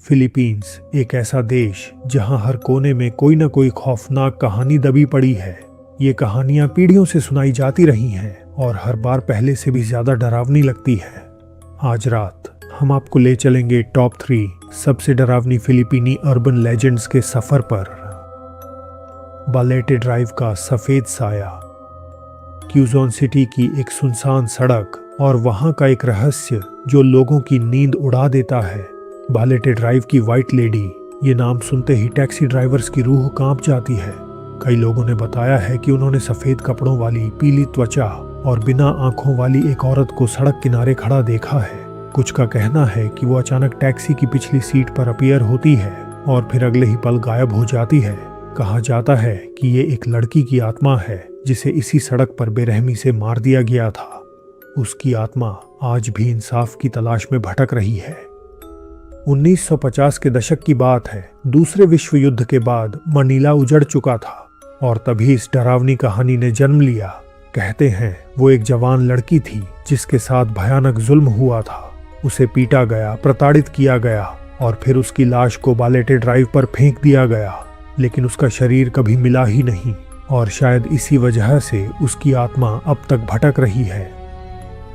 Philippines एक ऐसा देश जहां हर कोने में कोई न कोई खौफनाक कहानी दबी पड़ी है। ये कहानियां पीढ़ियों से सुनाई जाती रही हैं और हर बार पहले से भी ज्यादा डरावनी लगती है। आज रात हम आपको ले चलेंगे टॉप 3 सबसे डरावनी फिलीपीनी अर्बन लेजेंड्स के सफर पर। बालेटे ड्राइव का सफेद साया, क्यूजोन सिटी की एक सुनसान सड़क और वहां का एक रहस्य जो लोगों की नींद उड़ा देता है। बालेटे ड्राइव की व्हाइट लेडी, ये नाम सुनते ही टैक्सी ड्राइवर्स की रूह कांप जाती है। कई लोगों ने बताया है कि उन्होंने सफेद कपड़ों वाली, पीली त्वचा और बिना आंखों वाली एक औरत को सड़क किनारे खड़ा देखा है। कुछ का कहना है कि वो अचानक टैक्सी की पिछली सीट पर अपीयर होती है और फिर अगले ही पल गायब हो जाती है। कहा जाता है कि ये एक लड़की की आत्मा है जिसे इसी सड़क पर बेरहमी से मार दिया गया था। उसकी आत्मा आज भी इंसाफ की तलाश में भटक रही है। 1950 के दशक की बात है। दूसरे विश्व युद्ध के बाद मनीला उजड़ चुका था और तभी इस डरावनी कहानी ने जन्म लिया। कहते हैं वो एक जवान लड़की थी जिसके साथ भयानक जुल्म हुआ था। उसे पीटा गया, प्रताड़ित किया गया और फिर उसकी लाश को बालेटे ड्राइव पर फेंक दिया गया, लेकिन उसका शरीर कभी मिला ही नहीं और शायद इसी वजह से उसकी आत्मा अब तक भटक रही है।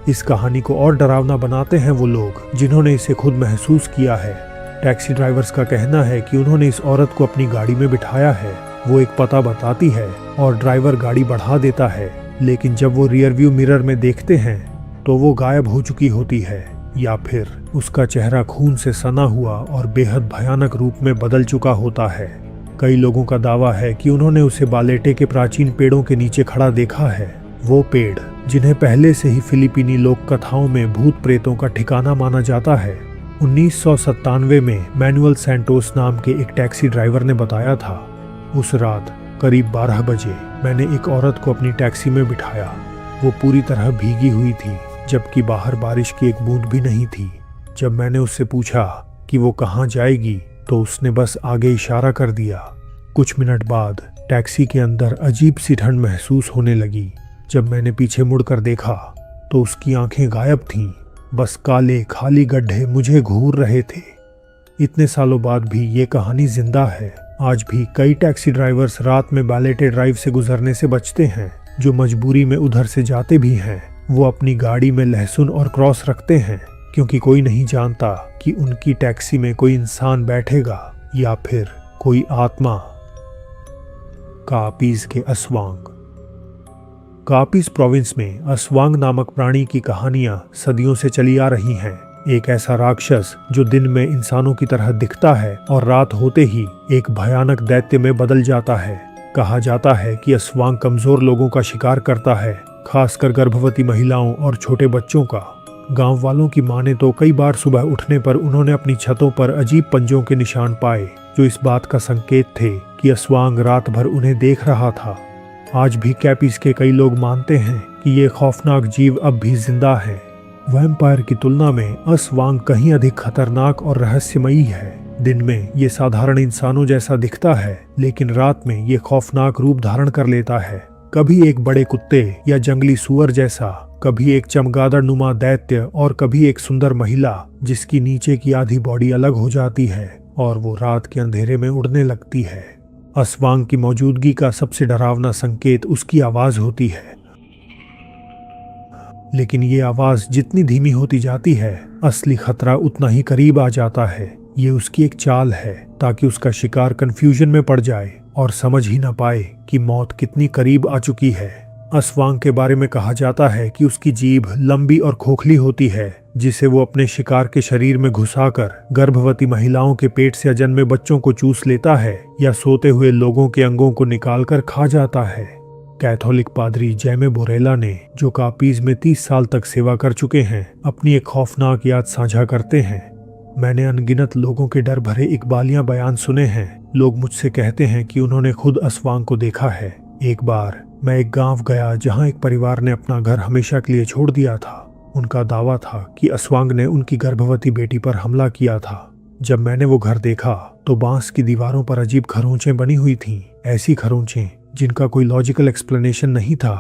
इस कहानी को और डरावना बनाते हैं वो लोग जिन्होंने इसे खुद महसूस किया है। टैक्सी ड्राइवर्स का कहना है कि उन्होंने इस औरत को अपनी गाड़ी में बिठाया है। वो एक पता बताती है और ड्राइवर गाड़ी बढ़ा देता है, लेकिन जब वो रियर व्यू मिरर में देखते हैं तो वो गायब हो चुकी होती है या फिर उसका चेहरा खून से सना हुआ और बेहद भयानक रूप में बदल चुका होता है। कई लोगों का दावा है कि उन्होंने उसे बालेटे के प्राचीन पेड़ों के नीचे खड़ा देखा है। वो पेड़ जिन्हें पहले से ही फिलीपीनी लोक कथाओं में भूत प्रेतों का ठिकाना माना जाता है। 1997 में मैनुअल सैंटोस नाम के एक टैक्सी ड्राइवर ने बताया था, उस रात करीब 12 बजे मैंने एक औरत को अपनी टैक्सी में बिठाया। वो पूरी तरह भीगी हुई थी, जबकि बाहर बारिश की एक बूंद भी नहीं थी। जब मैंने उससे पूछा कि वो कहाँ जाएगी तो उसने बस आगे इशारा कर दिया। कुछ मिनट बाद टैक्सी के अंदर अजीब सी ठंड महसूस होने लगी। जब मैंने पीछे मुड़कर देखा तो उसकी आंखें गायब थीं, बस काले खाली गड्ढे मुझे घूर रहे थे। इतने सालों बाद भी ये कहानी जिंदा है। आज भी कई टैक्सी ड्राइवर्स रात में बालेटे ड्राइव से गुजरने से बचते हैं। जो मजबूरी में उधर से जाते भी हैं वो अपनी गाड़ी में लहसुन और क्रॉस रखते हैं, क्योंकि कोई नहीं जानता कि उनकी टैक्सी में कोई इंसान बैठेगा या फिर कोई आत्मा। कापीज के अस्वांग। कापीज प्रोविंस में अस्वांग नामक प्राणी की कहानियां सदियों से चली आ रही हैं। एक ऐसा राक्षस जो दिन में इंसानों की तरह दिखता है और रात होते ही एक भयानक दैत्य में बदल जाता है। कहा जाता है कि अस्वांग कमजोर लोगों का शिकार करता है, खासकर गर्भवती महिलाओं और छोटे बच्चों का। गांव वालों की माने तो कई बार सुबह उठने पर उन्होंने अपनी छतों पर अजीब पंजों के निशान पाए, जो इस बात का संकेत थे कि अस्वांग रात भर उन्हें देख रहा था। आज भी कैपीज के कई लोग मानते हैं कि ये खौफनाक जीव अब भी जिंदा है। वैम्पायर की तुलना में अस्वांग कहीं अधिक खतरनाक और रहस्यमयी है। दिन में ये साधारण इंसानों जैसा दिखता है, लेकिन रात में ये खौफनाक रूप धारण कर लेता है। कभी एक बड़े कुत्ते या जंगली सुअर जैसा, कभी एक चमगादड़ नुमा दैत्य और कभी एक सुंदर महिला जिसकी नीचे की आधी बॉडी अलग हो जाती है और वो रात के अंधेरे में उड़ने लगती है। अस्वांग की मौजूदगी का सबसे डरावना संकेत उसकी आवाज होती है, लेकिन ये आवाज जितनी धीमी होती जाती है असली खतरा उतना ही करीब आ जाता है। ये उसकी एक चाल है ताकि उसका शिकार कंफ्यूजन में पड़ जाए और समझ ही ना पाए कि मौत कितनी करीब आ चुकी है। अस्वांग के बारे में कहा जाता है कि उसकी जीभ लंबी और खोखली होती है, जिसे वो अपने शिकार के शरीर में घुसाकर गर्भवती महिलाओं के पेट से जन्मे बच्चों को चूस लेता है या सोते हुए लोगों के अंगों को निकालकर खा जाता है। कैथोलिक पादरी जैमे बोरेला ने, जो कापीज में 30 साल तक सेवा कर चुके हैं, अपनी एक खौफनाक याद साझा करते हैं। मैंने अनगिनत लोगों के डर भरे इकबालियां बयान सुने हैं। लोग मुझसे कहते हैं कि उन्होंने खुद अस्वांग को देखा है। एक बार मैं एक गांव गया जहां एक परिवार ने अपना घर हमेशा के लिए छोड़ दिया था। उनका दावा था कि अस्वांग ने उनकी गर्भवती बेटी पर हमला किया था। जब मैंने वो घर देखा तो बांस की दीवारों पर अजीब खरोंचें बनी हुई थीं, ऐसी खरोंचें जिनका कोई लॉजिकल एक्सप्लेनेशन नहीं था।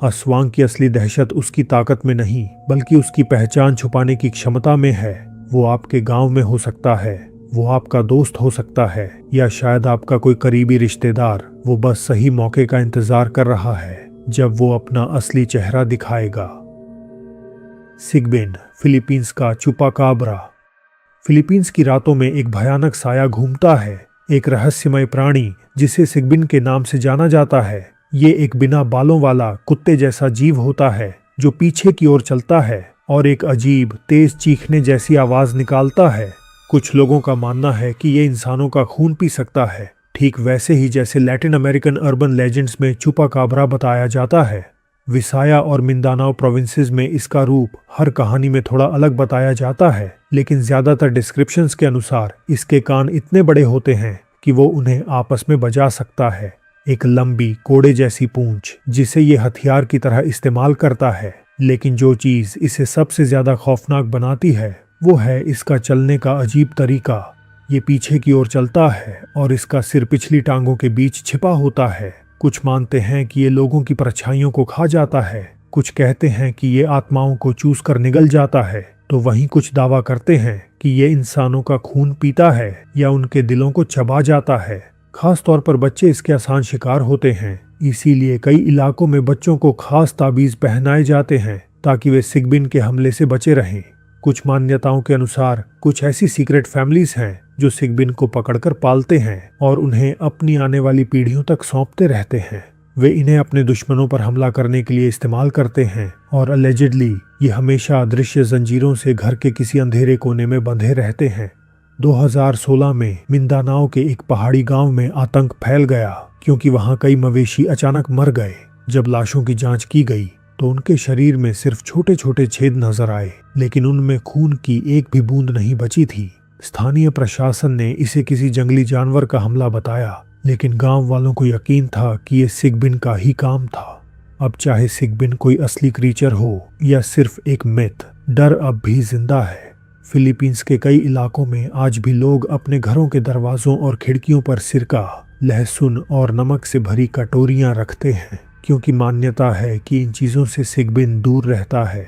अस्वांग की असली दहशत उसकी ताकत में नहीं, बल्कि उसकी पहचान छुपाने की क्षमता में है। वो आपके गांव में हो सकता है, वो आपका दोस्त हो सकता है या शायद आपका कोई करीबी रिश्तेदार। वो बस सही मौके का इंतजार कर रहा है जब वो अपना असली चेहरा दिखाएगा। सिगबिन, फिलीपींस का चुपाकाब्रा। फिलीपींस की रातों में एक भयानक साया घूमता है, एक रहस्यमय प्राणी जिसे सिगबिन के नाम से जाना जाता है। ये एक बिना बालों वाला कुत्ते जैसा जीव होता है जो पीछे की ओर चलता है और एक अजीब तेज चीखने जैसी आवाज निकालता है। कुछ लोगों का मानना है कि ये इंसानों का खून पी सकता है, ठीक वैसे ही जैसे लैटिन अमेरिकन अर्बन लेजेंड्स में चुपाकाब्रा बताया जाता है। विसाया और मिंदानाओ प्रोविंसेस में इसका रूप हर कहानी में थोड़ा अलग बताया जाता है, लेकिन ज्यादातर डिस्क्रिप्शंस के अनुसार इसके कान इतने बड़े होते हैं कि वो उन्हें आपस में बजा सकता है। एक लंबी कोड़े जैसी पूंछ जिसे ये हथियार की तरह इस्तेमाल करता है। लेकिन जो चीज इसे सबसे ज्यादा खौफनाक बनाती है वो है इसका चलने का अजीब तरीका। ये पीछे की ओर चलता है और इसका सिर पिछली टांगों के बीच छिपा होता है। कुछ मानते हैं कि ये लोगों की परछाइयों को खा जाता है, कुछ कहते हैं कि ये आत्माओं को चूस कर निगल जाता है, तो वहीं कुछ दावा करते हैं कि ये इंसानों का खून पीता है या उनके दिलों को चबा जाता है। खास तौर पर बच्चे इसके आसान शिकार होते हैं, इसीलिए कई इलाकों में बच्चों को खास ताबीज पहनाए जाते हैं ताकि वे सिगबिन के हमले से बचे रहें। कुछ मान्यताओं के अनुसार कुछ ऐसी सीक्रेट फैमिलीज हैं जो सिगबिन को पकड़कर पालते हैं और उन्हें अपनी आने वाली पीढ़ियों तक सौंपते रहते हैं। वे इन्हें अपने दुश्मनों पर हमला करने के लिए इस्तेमाल करते हैं और अलेजिडली ये हमेशा अदृश्य जंजीरों से घर के किसी अंधेरे कोने में बंधे रहते हैं। 2016 में मिंदानाओ के एक पहाड़ी गांव में आतंक फैल गया क्योंकि वहां कई मवेशी अचानक मर गए। जब लाशों की जांच की गई तो उनके शरीर में सिर्फ छोटे छोटे छेद नजर आए, लेकिन उनमें खून की एक भी बूंद नहीं बची थी। स्थानीय प्रशासन ने इसे किसी जंगली जानवर का हमला बताया, लेकिन गांव वालों को यकीन था कि ये सिगबिन का ही काम था। अब चाहे सिगबिन कोई असली क्रीचर हो या सिर्फ एक मिथ, डर अब भी जिंदा है। फिलीपींस के कई इलाकों में आज भी लोग अपने घरों के दरवाजों और खिड़कियों पर सिरका, लहसुन और नमक से भरी कटोरियां रखते हैं, क्योंकि मान्यता है कि इन चीजों से सिगबिन दूर रहता है।